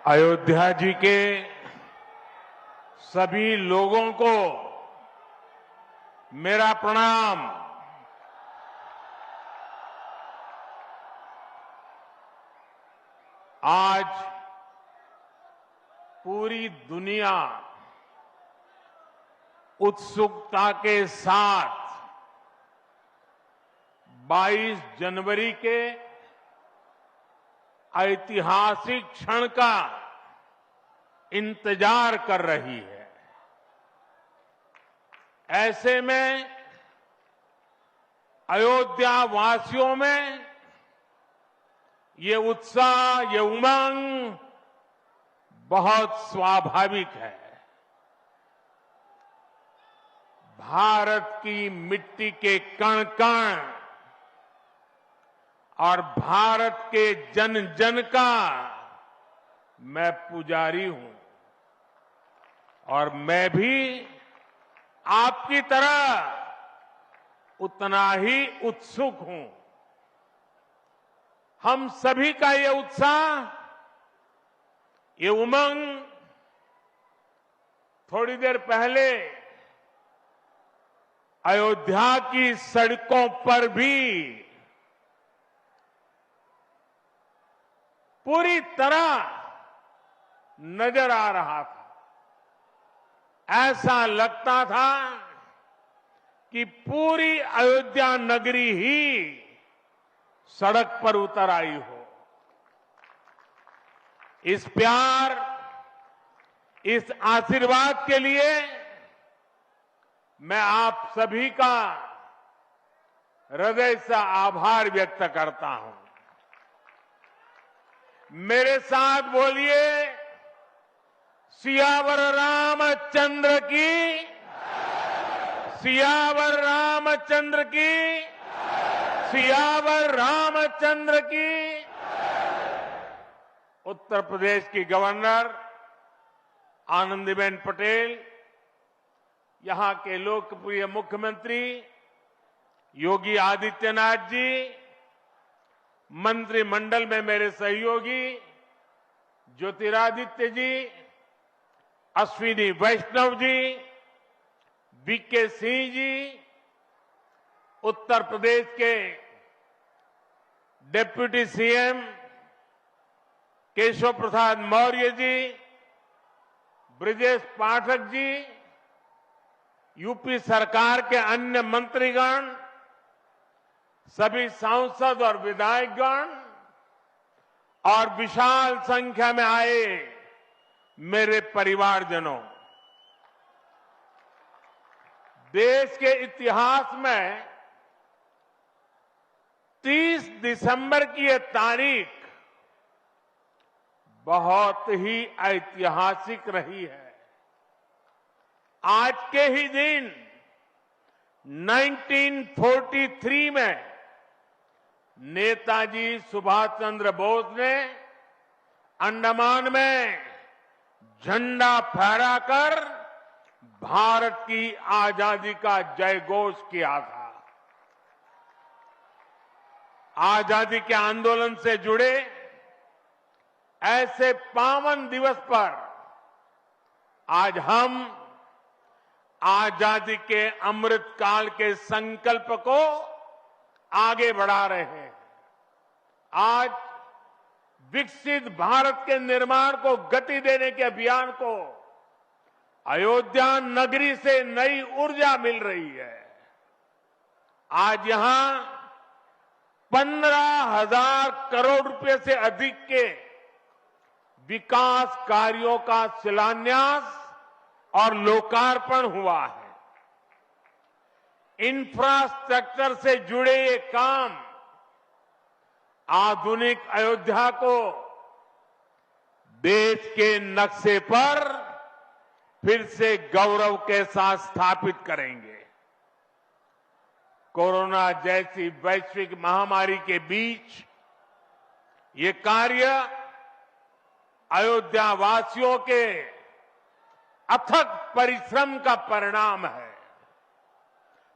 अयोध्या जी के सभी लोगों को मेरा प्रणाम। आज पूरी दुनिया उत्सुकता के साथ 22 जनवरी के ऐतिहासिक क्षण का इंतजार कर रही है। ऐसे में अयोध्या वासियों में ये उत्साह, ये उमंग बहुत स्वाभाविक है। भारत की मिट्टी के कण कण और भारत के जन जन का मैं पुजारी हूं और मैं भी आपकी तरह उतना ही उत्सुक हूं। हम सभी का ये उत्साह, ये उमंग थोड़ी देर पहले अयोध्या की सड़कों पर भी पूरी तरह नजर आ रहा था। ऐसा लगता था कि पूरी अयोध्या नगरी ही सड़क पर उतर आई हो। इस प्यार, इस आशीर्वाद के लिए मैं आप सभी का हृदय से आभार व्यक्त करता हूं। मेरे साथ बोलिए, सियावर रामचंद्र की, सियावर रामचंद्र की, सियावर रामचंद्र की। उत्तर प्रदेश की गवर्नर आनंदीबेन पटेल, यहां के लोकप्रिय मुख्यमंत्री योगी आदित्यनाथ जी, मंत्रिमंडल में मेरे सहयोगी ज्योतिरादित्य जी, अश्विनी वैष्णव जी, बीके सिंह जी, उत्तर प्रदेश के deputy CM Keshav Prasad Maurya ji, Brajesh Pathak ji, UP सरकार के अन्य मंत्रीगण, सभी सांसद और विधायकगण और विशाल संख्या में आए मेरे परिवारजनों, देश के इतिहास में 30 दिसंबर की यह तारीख बहुत ही ऐतिहासिक रही है। आज के ही दिन 1943 में नेताजी सुभाष चंद्र बोस ने अंडमान में झंडा फहराकर भारत की आजादी का जयघोष किया था। आजादी के आंदोलन से जुड़े ऐसे पावन दिवस पर आज हम आजादी के अमृत काल के संकल्प को आगे बढ़ा रहे हैं। आज विकसित भारत के निर्माण को गति देने के अभियान को अयोध्या नगरी से नई ऊर्जा मिल रही है। आज यहां 15,000 करोड़ रुपए से अधिक के विकास कार्यों का शिलान्यास और लोकार्पण हुआ है। इंफ्रास्ट्रक्चर से जुड़े ये काम आधुनिक अयोध्या को देश के नक्शे पर फिर से गौरव के साथ स्थापित करेंगे। कोरोना जैसी वैश्विक महामारी के बीच ये कार्य अयोध्या वासियों के अथक परिश्रम का परिणाम है।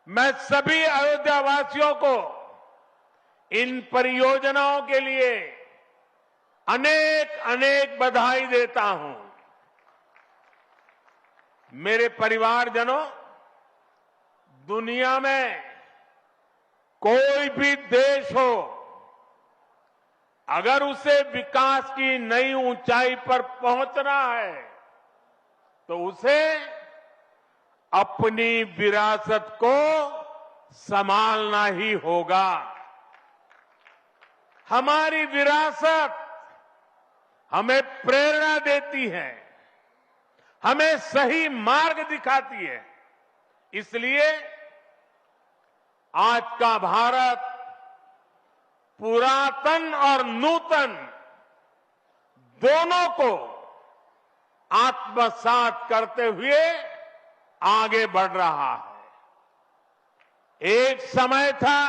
मैं सभी अयोध्या वासियों को इन परियोजनाओं के लिए अनेक अनेक बधाई देता हूं। मेरे परिवारजनों, दुनिया में कोई भी देश हो, अगर उसे विकास की नई ऊंचाई पर पहुंचना है तो उसे अपनी विरासत को संभालना ही होगा। हमारी विरासत हमें प्रेरणा देती है, हमें सही मार्ग दिखाती है। इसलिए आज का भारत पुरातन और नूतन दोनों को आत्मसात करते हुए आगे बढ़ रहा है। एक समय था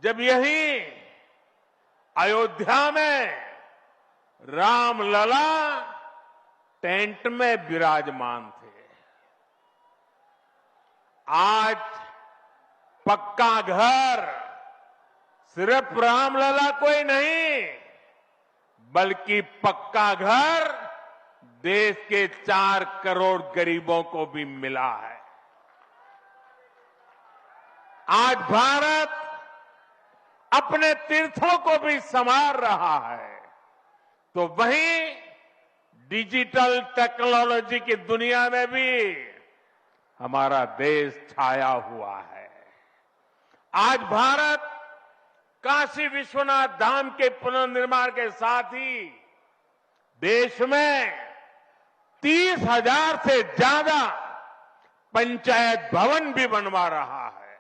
जब यही अयोध्या में रामलला टेंट में विराजमान थे। आज पक्का घर सिर्फ रामलला को ही नहीं, बल्कि पक्का घर देश के 4 करोड़ गरीबों को भी मिला है। आज भारत अपने तीर्थों को भी संवार रहा है, तो वहीं डिजिटल टेक्नोलॉजी की दुनिया में भी हमारा देश छाया हुआ है। आज भारत काशी विश्वनाथ धाम के पुनर्निर्माण के साथ ही देश में 30,000 से ज्यादा पंचायत भवन भी बनवा रहा है।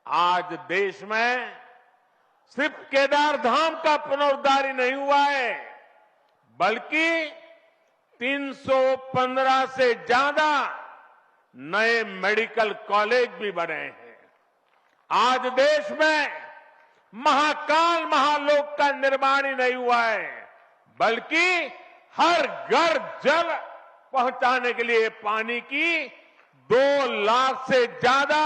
आज देश में सिर्फ केदार धाम का पुनरुद्धार ही नहीं हुआ है, बल्कि 315 से ज्यादा नए मेडिकल कॉलेज भी बने हैं। आज देश में महाकाल महालोक का निर्माण ही नहीं हुआ है, बल्कि हर घर जल पहुंचाने के लिए पानी की 2 लाख से ज्यादा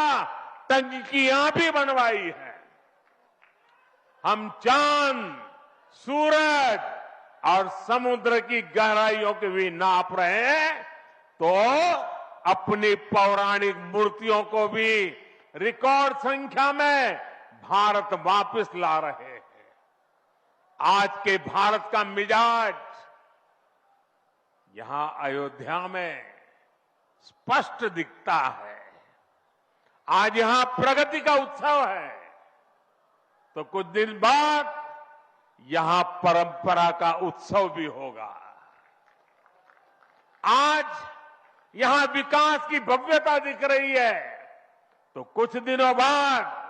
टंकियां भी बनवाई है। हम चांद, सूरज और समुद्र की गहराइयों के भी नाप रहे हैं, तो अपनी पौराणिक मूर्तियों को भी रिकॉर्ड संख्या में भारत वापस ला रहे हैं। आज के भारत का मिजाज यहां अयोध्या में स्पष्ट दिखता है। आज यहां प्रगति का उत्सव है, तो कुछ दिन बाद यहां परंपरा का उत्सव भी होगा। आज यहां विकास की भव्यता दिख रही है, तो कुछ दिनों बाद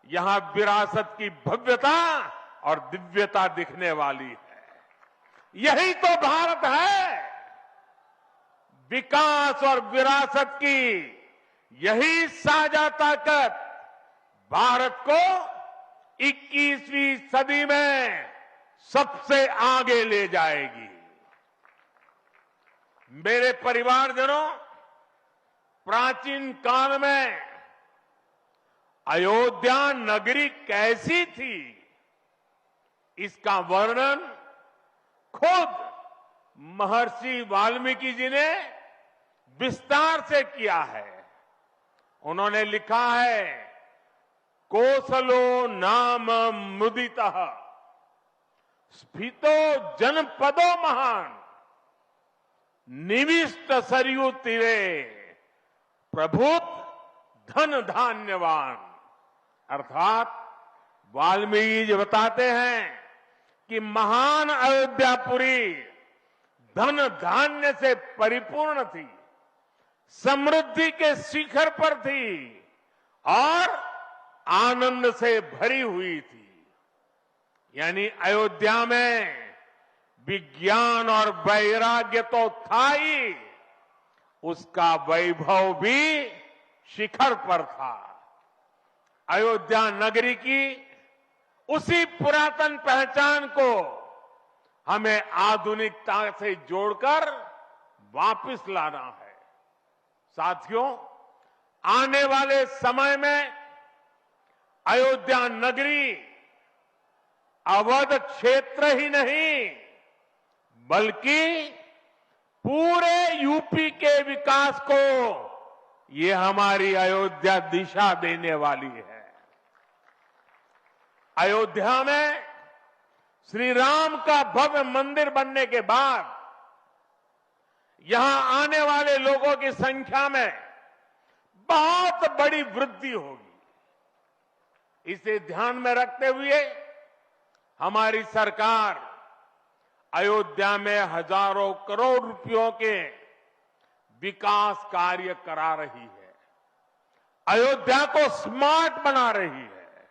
यहां विरासत की भव्यता और दिव्यता दिखने वाली है। यही तो भारत है। विकास और विरासत की यही साझा ताकत भारत को 21वीं सदी में सबसे आगे ले जाएगी। मेरे परिवारजनों, प्राचीन काल में अयोध्या नगरी कैसी थी, इसका वर्णन खुद महर्षि वाल्मीकि जी ने विस्तार से किया है। उन्होंने लिखा है, कोसलो नाम मुदितः स्फीतो जनपदो महान निविष्ट सरयू तीरे प्रभुत धन धान्यवान। अर्थात वाल्मीकि जी बताते हैं कि महान अयोध्यापुरी धन धान्य से परिपूर्ण थी, समृद्धि के शिखर पर थी और आनंद से भरी हुई थी। यानी अयोध्या में विज्ञान और वैराग्य तो था ही, उसका वैभव भी शिखर पर था। अयोध्या नगरी की उसी पुरातन पहचान को हमें आधुनिकता से जोड़कर वापस लाना है। साथियों, आने वाले समय में अयोध्या नगरी अवध क्षेत्र ही नहीं बल्कि पूरे यूपी के विकास को ये हमारी अयोध्या दिशा देने वाली है। अयोध्या में श्री राम का भव्य मंदिर बनने के बाद यहां आने वाले लोगों की संख्या में बहुत बड़ी वृद्धि होगी। इसे ध्यान में रखते हुए हमारी सरकार अयोध्या में हजारों करोड़ रुपयों के विकास कार्य करा रही है, अयोध्या को स्मार्ट बना रही है।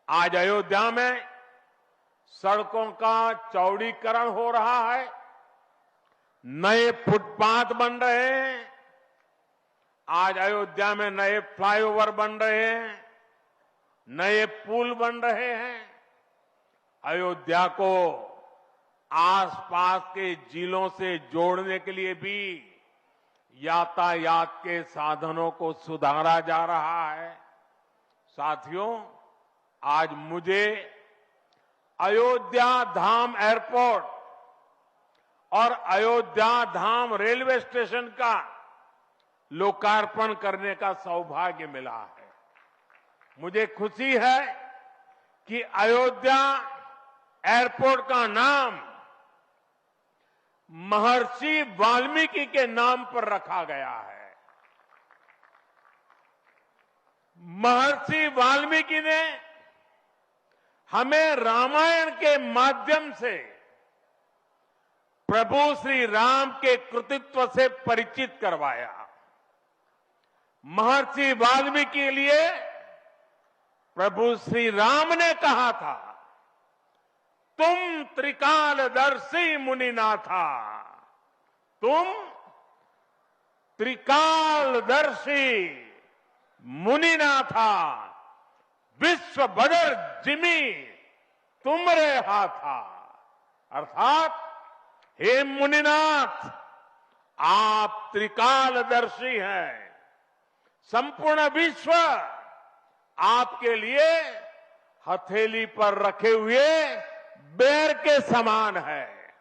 आज अयोध्या में सड़कों का चौड़ीकरण हो रहा है, नए फुटपाथ बन रहे हैं, आज अयोध्या में नए फ्लाईओवर बन रहे हैं, नए पुल बन रहे हैं। अयोध्या को आसपास के जिलों से जोड़ने के लिए भी यातायात के साधनों को सुधारा जा रहा है। साथियों, आज मुझे अयोध्या धाम एयरपोर्ट और अयोध्या धाम रेलवे स्टेशन का लोकार्पण करने का सौभाग्य मिला है। मुझे खुशी है कि अयोध्या एयरपोर्ट का नाम महर्षि वाल्मीकि के नाम पर रखा गया है। महर्षि वाल्मीकि ने हमें रामायण के माध्यम से प्रभु श्री राम के कृतित्व से परिचित करवाया। महर्षि वाल्मीकि के लिए प्रभु श्री राम ने कहा था, तुम त्रिकालदर्शी मुनिनाथा, तुम त्रिकालदर्शी मुनिनाथा, विश्व बदर जिमी तुमरे हाथा। अर्थात हे मुनिनाथ, आप त्रिकालदर्शी हैं, संपूर्ण विश्व आपके लिए हथेली पर रखे हुए बेर के समान है।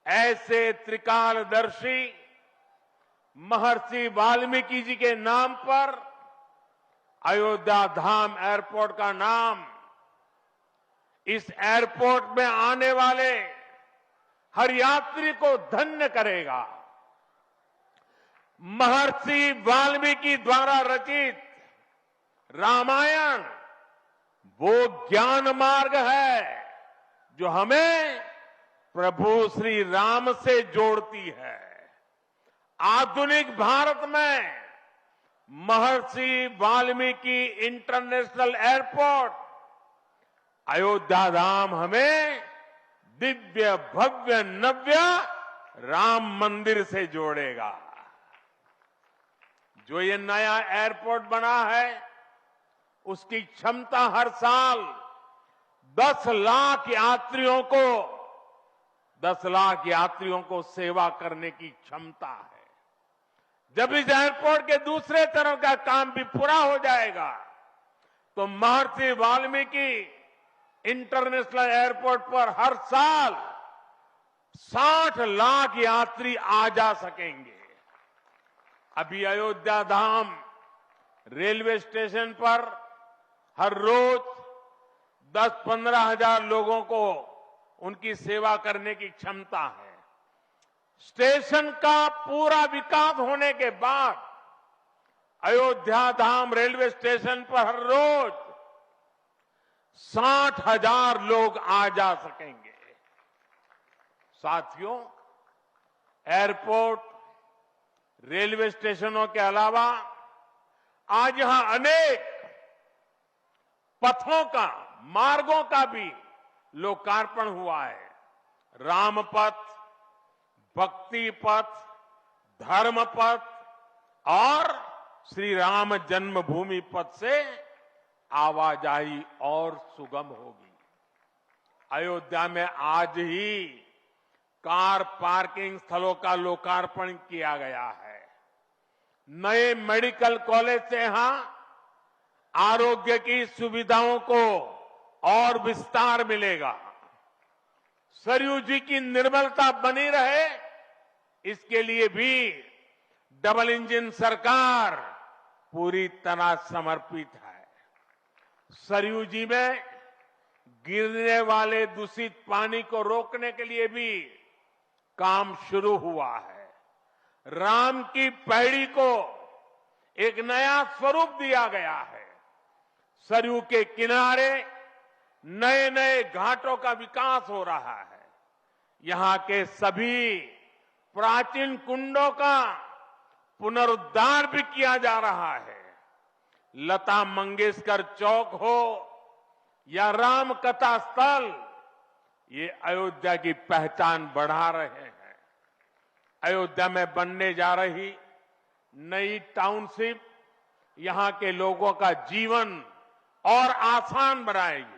ऐसे त्रिकालदर्शी महर्षि वाल्मीकि जी के नाम पर अयोध्या धाम एयरपोर्ट का नाम इस एयरपोर्ट में आने वाले हर यात्री को धन्य करेगा। महर्षि वाल्मीकि द्वारा रचित रामायण वो ज्ञान मार्ग है जो हमें प्रभु श्री राम से जोड़ती है। आधुनिक भारत में महर्षि वाल्मीकि इंटरनेशनल एयरपोर्ट अयोध्या धाम हमें दिव्य भव्य नव्य राम मंदिर से जोड़ेगा। जो ये नया एयरपोर्ट बना है उसकी क्षमता हर साल 10 लाख यात्रियों को सेवा करने की क्षमता है। जब इस एयरपोर्ट के दूसरे चरण का काम भी पूरा हो जाएगा तो महर्षि वाल्मीकि इंटरनेशनल एयरपोर्ट पर हर साल 60 लाख यात्री आ जा सकेंगे। अभी अयोध्या धाम रेलवे स्टेशन पर हर रोज 10-15 हजार लोगों को उनकी सेवा करने की क्षमता है। स्टेशन का पूरा विकास होने के बाद अयोध्या धाम रेलवे स्टेशन पर हर रोज 60,000 लोग आ जा सकेंगे। साथियों, एयरपोर्ट, रेलवे स्टेशनों के अलावा आज यहां अनेक पथों का, मार्गों का भी लोकार्पण हुआ है। राम पथ, भक्ति पथ, धर्म पथ और श्री राम जन्मभूमि पथ से आवाजाही और सुगम होगी। अयोध्या में आज ही कार पार्किंग स्थलों का लोकार्पण किया गया है। नए मेडिकल कॉलेज से यहां आरोग्य की सुविधाओं को और विस्तार मिलेगा। सरयू जी की निर्मलता बनी रहे, इसके लिए भी डबल इंजन सरकार पूरी तरह समर्पित है। सरयू जी में गिरने वाले दूषित पानी को रोकने के लिए भी काम शुरू हुआ है। राम की पैड़ी को एक नया स्वरूप दिया गया है। सरयू के किनारे नए नए घाटों का विकास हो रहा है। यहां के सभी प्राचीन कुंडों का पुनरुद्धार भी किया जा रहा है। लता मंगेशकर चौक हो या राम कथा स्थल, ये अयोध्या की पहचान बढ़ा रहे हैं। अयोध्या में बनने जा रही नई टाउनशिप यहां के लोगों का जीवन और आसान बनाएगी।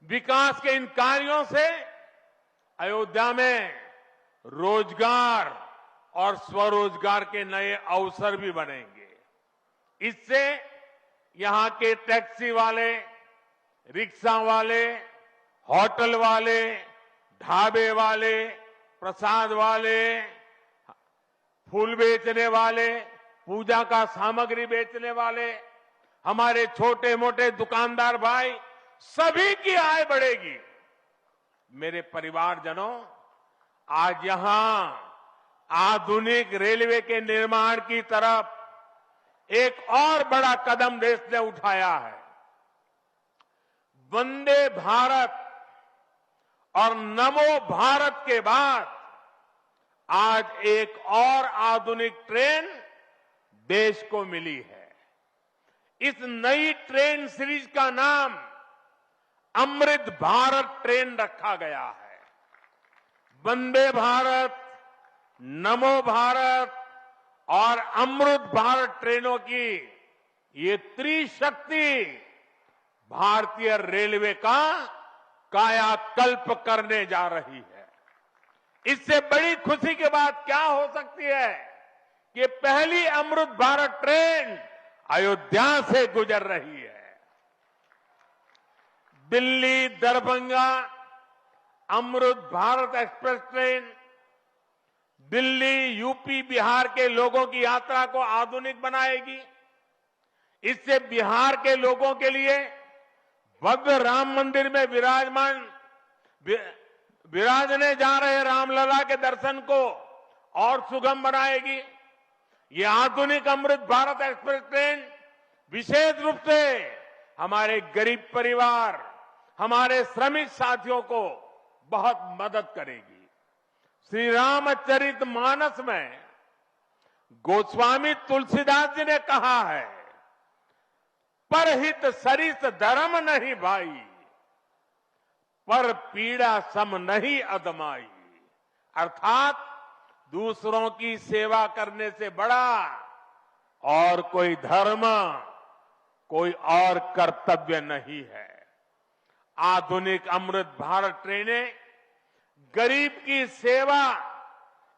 विकास के इन कार्यों से अयोध्या में रोजगार और स्वरोजगार के नए अवसर भी बनेंगे। इससे यहां के टैक्सी वाले, रिक्शा वाले, होटल वाले, ढाबे वाले, प्रसाद वाले, फूल बेचने वाले, पूजा का सामग्री बेचने वाले, हमारे छोटे मोटे दुकानदार भाई, सभी की आय बढ़ेगी। मेरे परिवारजनों, आज यहां आधुनिक रेलवे के निर्माण की तरफ एक और बड़ा कदम देश ने उठाया है। वंदे भारत और नमो भारत के बाद आज एक और आधुनिक ट्रेन देश को मिली है। इस नई ट्रेन सीरीज का नाम अमृत भारत ट्रेन रखा गया है। वंदे भारत, नमो भारत और अमृत भारत ट्रेनों की ये त्रिशक्ति भारतीय रेलवे का कायाकल्प करने जा रही है। इससे बड़ी खुशी की बात क्या हो सकती है कि पहली अमृत भारत ट्रेन अयोध्या से गुजर रही है। Delhi Darbhanga Amrit Bharat express train Delhi, UP, Bihar के लोगों की यात्रा को आधुनिक बनाएगी। इससे बिहार के लोगों के लिए भव्य राम मंदिर में विराजने जा रहे रामलला के दर्शन को और सुगम बनाएगी। ये आधुनिक अमृत भारत एक्सप्रेस ट्रेन विशेष रूप से हमारे गरीब परिवार, हमारे श्रमिक साथियों को बहुत मदद करेगी। श्री रामचरित मानस में गोस्वामी तुलसीदास जी ने कहा है, परहित सरिस धर्म नहीं भाई, पर पीड़ा सम नहीं अदमाई। अर्थात दूसरों की सेवा करने से बड़ा और कोई धर्म, कोई और कर्तव्य नहीं है। आधुनिक अमृत भारत ट्रेनें गरीब की सेवा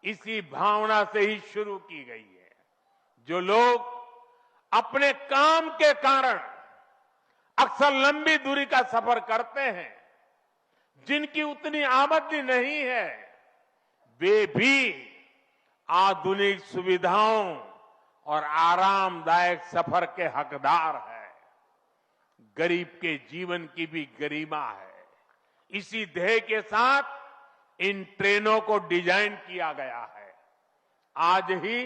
इसी भावना से ही शुरू की गई है। जो लोग अपने काम के कारण अक्सर लंबी दूरी का सफर करते हैं, जिनकी उतनी आमदनी नहीं है, वे भी आधुनिक सुविधाओं और आरामदायक सफर के हकदार हैं। गरीब के जीवन की भी गरिमा है। इसी ध्येय के साथ इन ट्रेनों को डिजाइन किया गया है। आज ही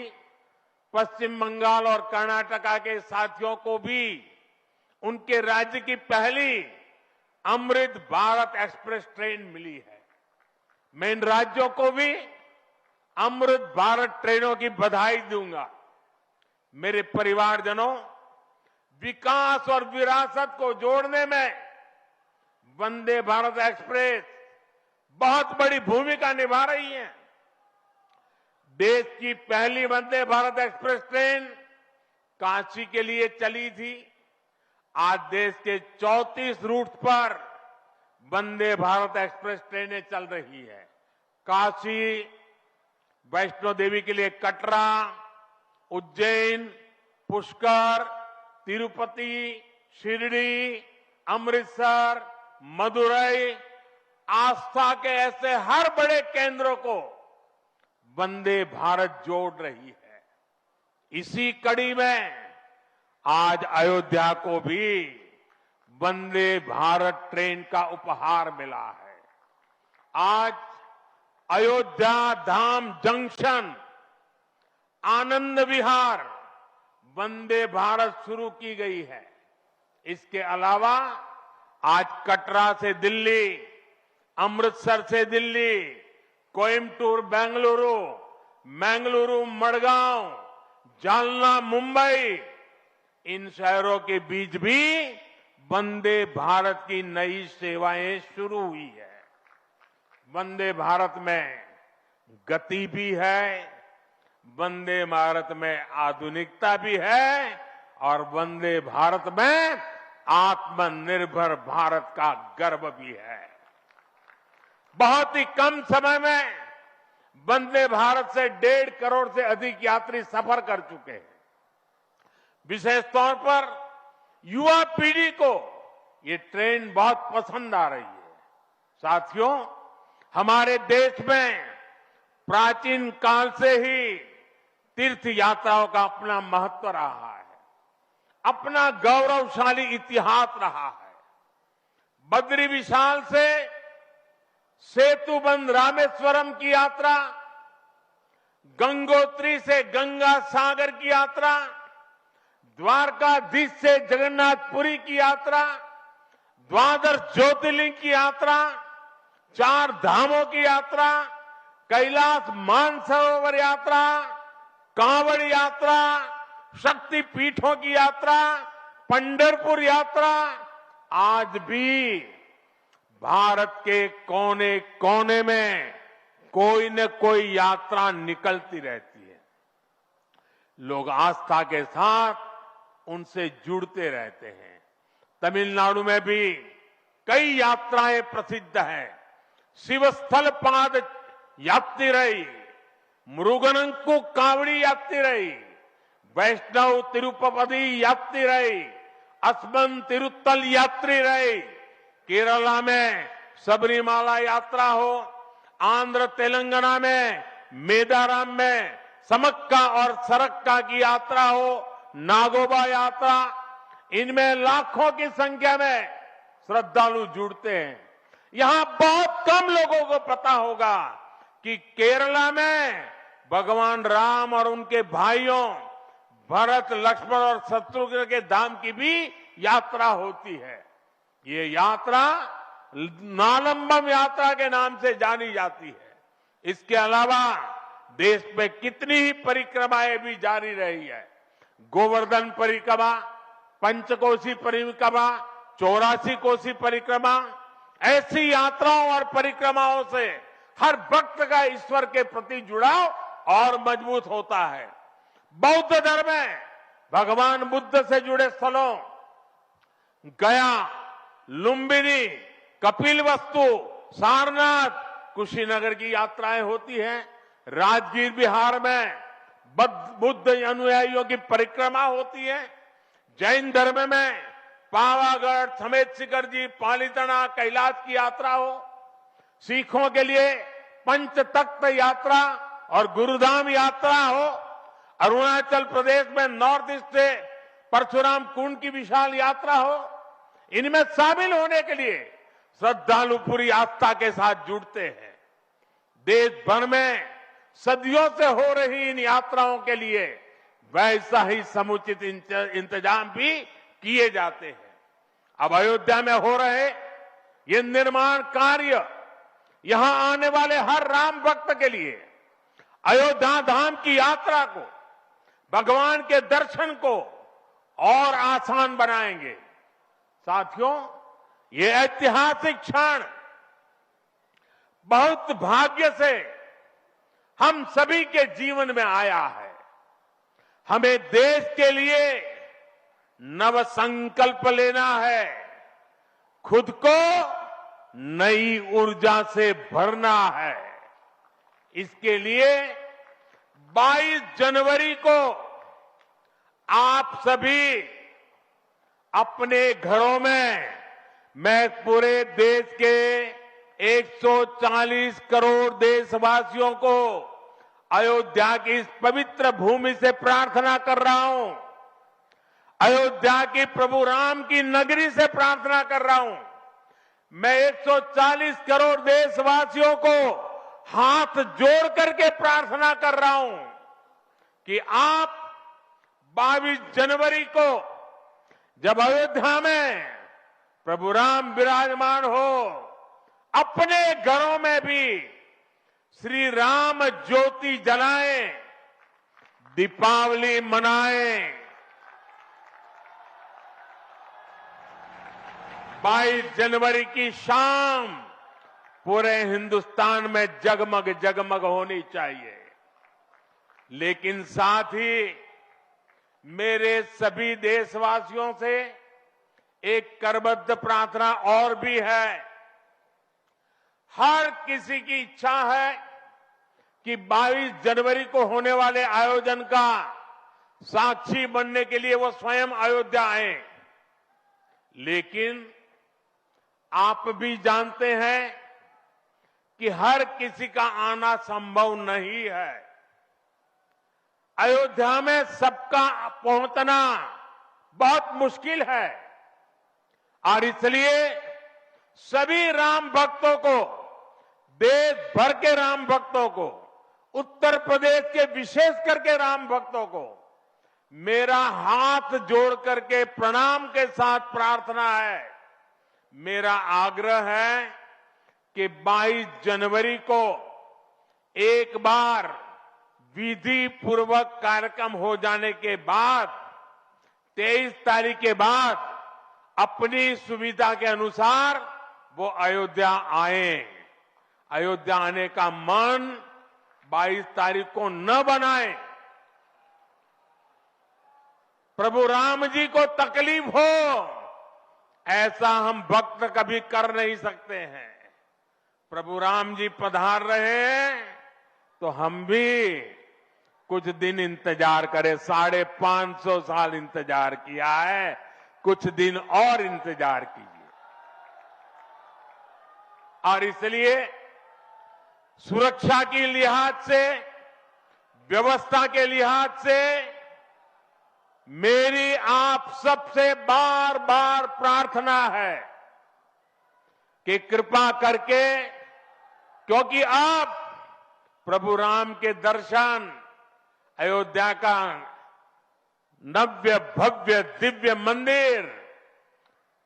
पश्चिम बंगाल और कर्नाटका के साथियों को भी उनके राज्य की पहली अमृत भारत एक्सप्रेस ट्रेन मिली है। मैं इन राज्यों को भी अमृत भारत ट्रेनों की बधाई दूंगा। मेरे परिवारजनों, विकास और विरासत को जोड़ने में वंदे भारत एक्सप्रेस बहुत बड़ी भूमिका निभा रही है। देश की पहली वंदे भारत एक्सप्रेस ट्रेन काशी के लिए चली थी। आज देश के 34 रूट पर वंदे भारत एक्सप्रेस ट्रेनें चल रही है। काशी, वैष्णो देवी के लिए कटरा, उज्जैन, पुष्कर, तिरुपति, शिरडी, अमृतसर, मदुरई, आस्था के ऐसे हर बड़े केंद्रों को वंदे भारत जोड़ रही है। इसी कड़ी में आज अयोध्या को भी वंदे भारत ट्रेन का उपहार मिला है। आज अयोध्या धाम जंक्शन, आनंद विहार वंदे भारत शुरू की गई है। इसके अलावा आज कटरा से दिल्ली, अमृतसर से दिल्ली, कोयम्बटूर बेंगलुरु, मंगलुरु मडगांव, जालना मुंबई, इन शहरों के बीच भी वंदे भारत की नई सेवाएं शुरू हुई है। वंदे भारत में गति भी है, वंदे भारत में आधुनिकता भी है और वंदे भारत में आत्मनिर्भर भारत का गर्व भी है। बहुत ही कम समय में वंदे भारत से 1.5 करोड़ से अधिक यात्री सफर कर चुके हैं। विशेष तौर पर युवा पीढ़ी को ये ट्रेन बहुत पसंद आ रही है। साथियों, हमारे देश में प्राचीन काल से ही तीर्थ यात्राओं का अपना महत्व रहा है, अपना गौरवशाली इतिहास रहा है। बद्री विशाल से सेतुबंध रामेश्वरम की यात्रा, गंगोत्री से गंगा सागर की यात्रा, द्वारकाधीश से जगन्नाथपुरी की यात्रा, द्वादश ज्योतिर्लिंग की यात्रा, 4 धामों की यात्रा, कैलाश मानसरोवर यात्रा, कांवड़ यात्रा, शक्ति पीठों की यात्रा, पंढरपुर यात्रा, आज भी भारत के कोने कोने में कोई न कोई यात्रा निकलती रहती है। लोग आस्था के साथ उनसे जुड़ते रहते हैं। तमिलनाडु में भी कई यात्राएं प्रसिद्ध हैं। शिवस्थल पाद यात्रिरई, मुरुगनंकु कावड़ी यात्रिरई, वैष्णव तिरुपति यात्रिरई, अस्मन तिरुत्तल यात्रिरई, केरला में सबरीमाला यात्रा हो, आंध्र तेलंगाना में मेदाराम में समक्का और सरक्का की यात्रा हो, नागोबा यात्रा, इनमें लाखों की संख्या में श्रद्धालु जुड़ते हैं। यहां बहुत कम लोगों को पता होगा कि केरला में भगवान राम और उनके भाइयों भरत, लक्ष्मण और शत्रुघ्न के धाम की भी यात्रा होती है। ये यात्रा नालंबम यात्रा के नाम से जानी जाती है। इसके अलावा देश में कितनी ही परिक्रमाएं भी जारी रही है। गोवर्धन परिक्रमा, पंचकोशी परिक्रमा, 84 कोसी परिक्रमा, ऐसी यात्राओं और परिक्रमाओं से हर भक्त का ईश्वर के प्रति जुड़ाव और मजबूत होता है। बौद्ध धर्म में भगवान बुद्ध से जुड़े स्थलों गया, लुम्बिनी, कपिलवस्तु, सारनाथ, कुशीनगर की यात्राएं होती हैं। राजगीर बिहार में बुद्ध अनुयायियों की परिक्रमा होती है। जैन धर्म में पावागढ़, समेत शिखर जी, पालीताना, कैलाश की यात्रा हो। सिखों के लिए पंच तख्त यात्रा और गुरुधाम यात्रा हो। अरुणाचल प्रदेश में नॉर्थ ईस्ट से परशुराम कुंड की विशाल यात्रा हो। इनमें शामिल होने के लिए श्रद्धालु पूरी आस्था के साथ जुड़ते हैं। देश भर में सदियों से हो रही इन यात्राओं के लिए वैसा ही समुचित इंतजाम भी किए जाते हैं। अब अयोध्या में हो रहे ये निर्माण कार्य यहां आने वाले हर राम भक्त के लिए अयोध्या धाम की यात्रा को, भगवान के दर्शन को और आसान बनाएंगे। साथियों, ये ऐतिहासिक क्षण बहुत भाग्य से हम सभी के जीवन में आया है। हमें देश के लिए नव संकल्प लेना है, खुद को नई ऊर्जा से भरना है। इसके लिए 22 जनवरी को आप सभी अपने घरों में मैं पूरे देश के 140 करोड़ देशवासियों को अयोध्या की इस पवित्र भूमि से प्रार्थना कर रहा हूं। अयोध्या की प्रभु राम की नगरी से प्रार्थना कर रहा हूं। मैं 140 करोड़ देशवासियों को हाथ जोड़ करके प्रार्थना कर रहा हूं कि आप 22 जनवरी को जब अयोध्या में प्रभु राम विराजमान हो, अपने घरों में भी श्री राम ज्योति जलाएं, दीपावली मनाएं। 22 जनवरी की शाम पूरे हिंदुस्तान में जगमग जगमग होनी चाहिए। लेकिन साथ ही मेरे सभी देशवासियों से एक करबद्ध प्रार्थना और भी है। हर किसी की इच्छा है कि 22 जनवरी को होने वाले आयोजन का साक्षी बनने के लिए वो स्वयं अयोध्या आए। लेकिन आप भी जानते हैं कि हर किसी का आना संभव नहीं है। अयोध्या में सबका पहुंचना बहुत मुश्किल है और इसलिए सभी राम भक्तों को, देश भर के राम भक्तों को, उत्तर प्रदेश के विशेष करके राम भक्तों को मेरा हाथ जोड़ करके प्रणाम के साथ प्रार्थना है, मेरा आग्रह है कि 22 जनवरी को एक बार विधि पूर्वक कार्यक्रम हो जाने के बाद 23 तारीख के बाद अपनी सुविधा के अनुसार वो अयोध्या आए। अयोध्या आने का मन 22 तारीख को न बनाए। प्रभु राम जी को तकलीफ हो ऐसा हम भक्त कभी कर नहीं सकते हैं। प्रभु राम जी पधार रहे हैं तो हम भी कुछ दिन इंतजार करें। 550 साल इंतजार किया है, कुछ दिन और इंतजार कीजिए। और इसलिए सुरक्षा के लिहाज से, व्यवस्था के लिहाज से मेरी आप सबसे बार बार प्रार्थना है कि कृपा करके, क्योंकि आप प्रभु राम के दर्शन, अयोध्या का नव्य भव्य दिव्य मंदिर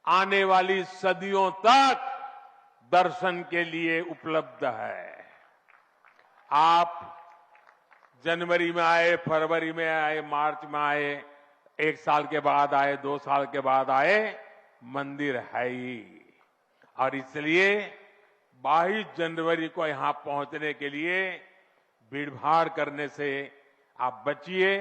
आने वाली सदियों तक दर्शन के लिए उपलब्ध है। आप जनवरी में आए, फरवरी में आए, मार्च में आए, 1 साल के बाद आए, 2 साल के बाद आए, मंदिर है ही। और इसलिए 22 जनवरी को यहां पहुंचने के लिए भीड़भाड़ करने से आप बचिए,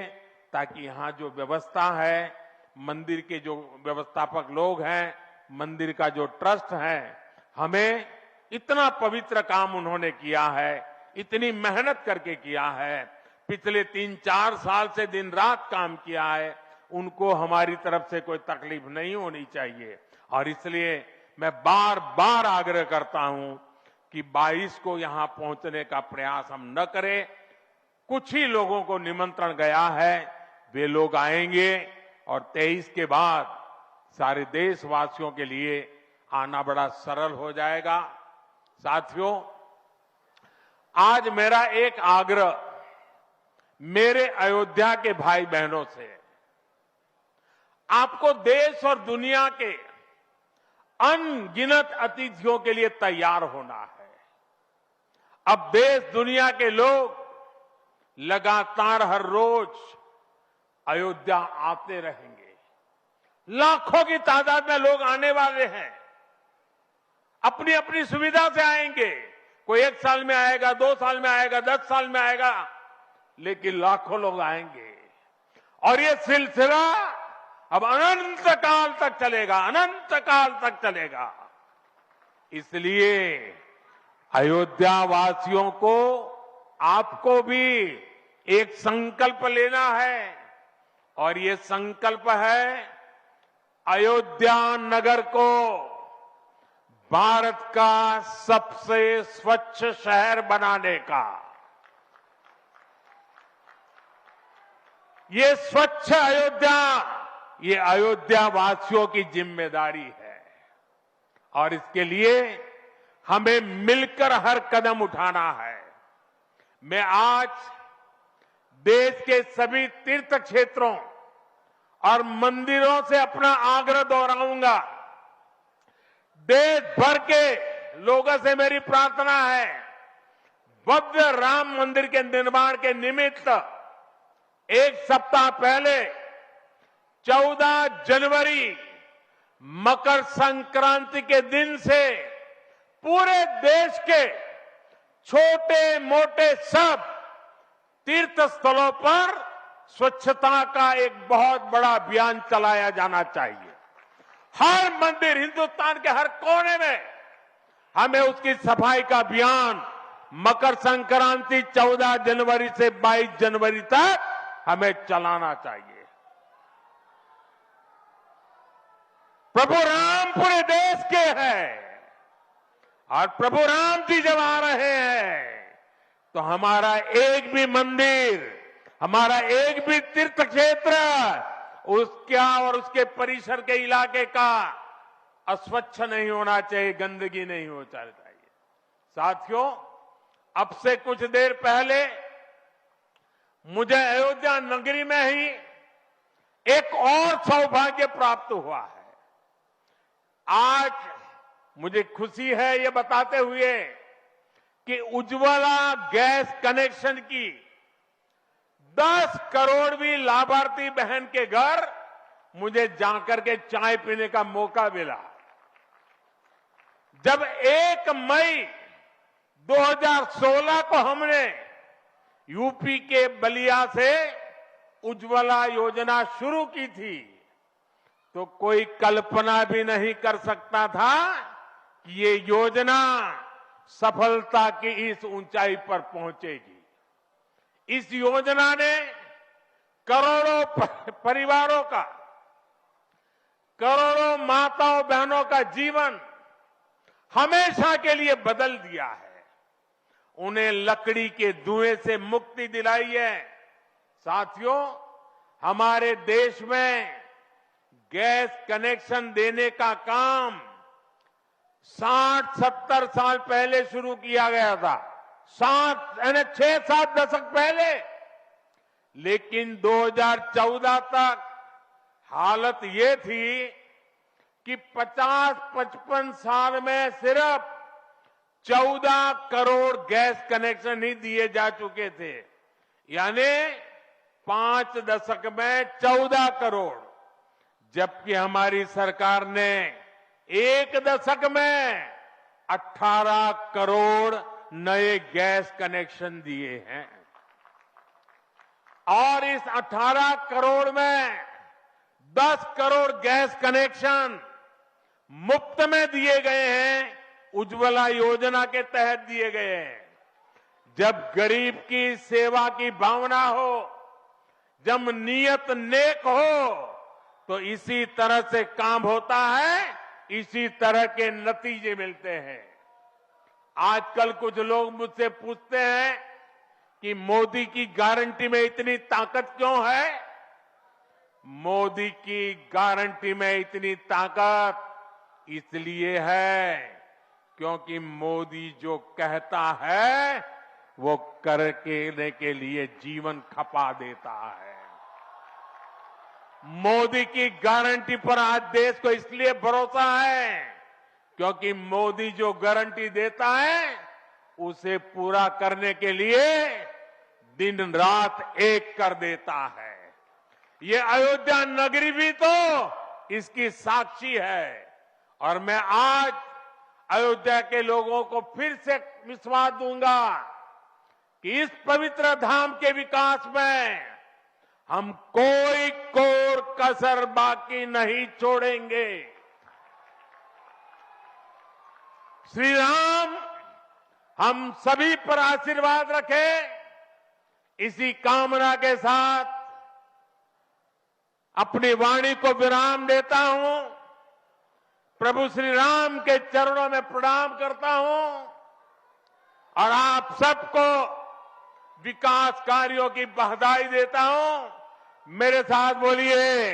ताकि यहां जो व्यवस्था है, मंदिर के जो व्यवस्थापक लोग हैं, मंदिर का जो ट्रस्ट है, हमें इतना पवित्र काम उन्होंने किया है, इतनी मेहनत करके किया है, पिछले 3-4 साल से दिन रात काम किया है, उनको हमारी तरफ से कोई तकलीफ नहीं होनी चाहिए। और इसलिए मैं बार बार आग्रह करता हूं कि 22 को यहां पहुंचने का प्रयास हम न करें। कुछ ही लोगों को निमंत्रण गया है, वे लोग आएंगे और 23 के बाद सारे देशवासियों के लिए आना बड़ा सरल हो जाएगा। साथियों, आज मेरा एक आग्रह मेरे अयोध्या के भाई बहनों से, आपको देश और दुनिया के अनगिनत अतिथियों के लिए तैयार होना है। अब देश दुनिया के लोग लगातार हर रोज अयोध्या आते रहेंगे। लाखों की तादाद में लोग आने वाले हैं, अपनी अपनी सुविधा से आएंगे। कोई 1 साल में आएगा, 2 साल में आएगा, 10 साल में आएगा, लेकिन लाखों लोग आएंगे। और ये सिलसिला अब अनंत काल तक चलेगा, अनंत काल तक चलेगा। इसलिए अयोध्या वासियों को, आपको भी एक संकल्प लेना है, और ये संकल्प है अयोध्या नगर को भारत का सबसे स्वच्छ शहर बनाने का। ये स्वच्छ अयोध्या, ये अयोध्या वासियों की जिम्मेदारी है और इसके लिए हमें मिलकर हर कदम उठाना है। मैं आज देश के सभी तीर्थ क्षेत्रों और मंदिरों से अपना आग्रह दोहराऊंगा। देश भर के लोगों से मेरी प्रार्थना है, भव्य राम मंदिर के निर्माण के निमित्त एक सप्ताह पहले 14 जनवरी मकर संक्रांति के दिन से पूरे देश के छोटे मोटे सब तीर्थ स्थलों पर स्वच्छता का एक बहुत बड़ा अभियान चलाया जाना चाहिए। हर मंदिर, हिंदुस्तान के हर कोने में हमें उसकी सफाई का अभियान मकर संक्रांति 14 जनवरी से 22 जनवरी तक हमें चलाना चाहिए। प्रभु राम पूरे देश के हैं और प्रभु राम जी जब आ रहे हैं तो हमारा एक भी मंदिर, हमारा एक भी तीर्थ क्षेत्र उसका और उसके परिसर के इलाके का अस्वच्छ नहीं होना चाहिए, गंदगी नहीं होना चाहिए। साथियों, अब से कुछ देर पहले मुझे अयोध्या नगरी में ही एक और सौभाग्य प्राप्त हुआ है। आज मुझे खुशी है ये बताते हुए कि उज्ज्वला गैस कनेक्शन की 10 करोड़वीं लाभार्थी बहन के घर मुझे जाकर के चाय पीने का मौका मिला। जब 1 मई 2016 को हमने यूपी के बलिया से उज्ज्वला योजना शुरू की थी तो कोई कल्पना भी नहीं कर सकता था कि ये योजना सफलता की इस ऊंचाई पर पहुंचेगी। इस योजना ने करोड़ों परिवारों का, करोड़ों माताओं बहनों का जीवन हमेशा के लिए बदल दिया है। उन्हें लकड़ी के धुएं से मुक्ति दिलाई है। साथियों, हमारे देश में गैस कनेक्शन देने का काम 60-70 साल पहले शुरू किया गया था, 6-7 दशक पहले। लेकिन 2014 तक हालत ये थी कि 50-55 साल में सिर्फ 14 करोड़ गैस कनेक्शन ही दिए जा चुके थे, यानी 5 दशक में 14 करोड़, जबकि हमारी सरकार ने 1 दशक में 18 करोड़ नए गैस कनेक्शन दिए हैं। और इस 18 करोड़ में 10 करोड़ गैस कनेक्शन मुफ्त में दिए गए हैं, उज्ज्वला योजना के तहत दिए गए हैं। जब गरीब की सेवा की भावना हो, जब नीयत नेक हो, तो इसी तरह से काम होता है, इसी तरह के नतीजे मिलते हैं। आजकल कुछ लोग मुझसे पूछते हैं कि मोदी की गारंटी में इतनी ताकत क्यों है? मोदी की गारंटी में इतनी ताकत इसलिए है क्योंकि मोदी जो कहता है वो करने के लिए जीवन खपा देता है। मोदी की गारंटी पर आज देश को इसलिए भरोसा है क्योंकि मोदी जो गारंटी देता है उसे पूरा करने के लिए दिन रात एक कर देता है। ये अयोध्या नगरी भी तो इसकी साक्षी है। और मैं आज अयोध्या के लोगों को फिर से विश्वास दूंगा कि इस पवित्र धाम के विकास में हम कोई कोर कसर बाकी नहीं छोड़ेंगे। श्री राम हम सभी पर आशीर्वाद रखें, इसी कामना के साथ अपनी वाणी को विराम देता हूं। प्रभु श्री राम के चरणों में प्रणाम करता हूं और आप सबको विकास कार्यों की बधाई देता हूं। मेरे साथ बोलिए,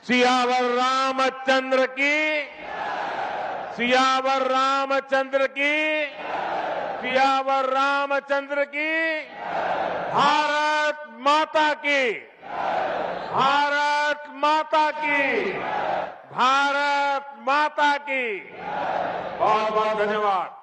सियावर रामचंद्र की, सियावर रामचंद्र की, सियावर रामचंद्र की, भारत माता की, भारत माता की, भारत माता की। बहुत बहुत धन्यवाद।